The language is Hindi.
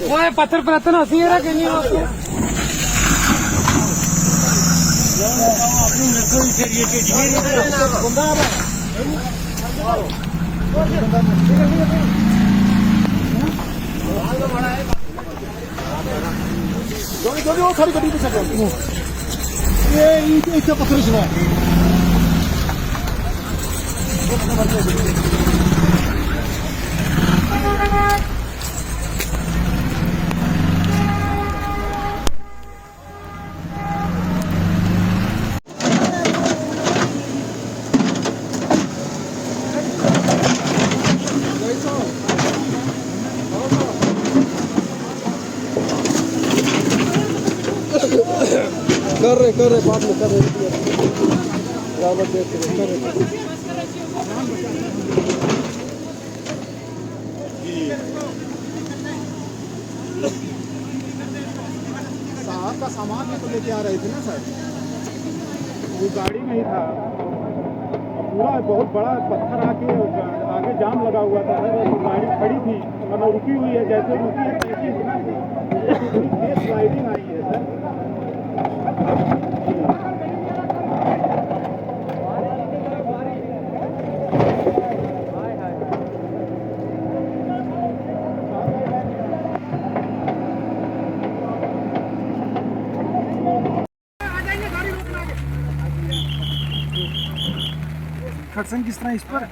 वो पत्थर पलटन होती है कि नहीं आपको वो सारी गड्डी पे चल ये इसका पत्थर सुना कर रहे बात में कर रहे ड्राइवर देख कर रहे साहब का सामान भी तो लेके आ रहे थे ना सर वो गाड़ी में ही था पूरा बहुत बड़ा पत्थर आके आगे जाम लगा हुआ था सर गाड़ी खड़ी थी मतलब रुकी हुई है जैसे रुकी है वैसे इतना तेज स्लाइडिंग आई है सर खटसन किस तरह इस पर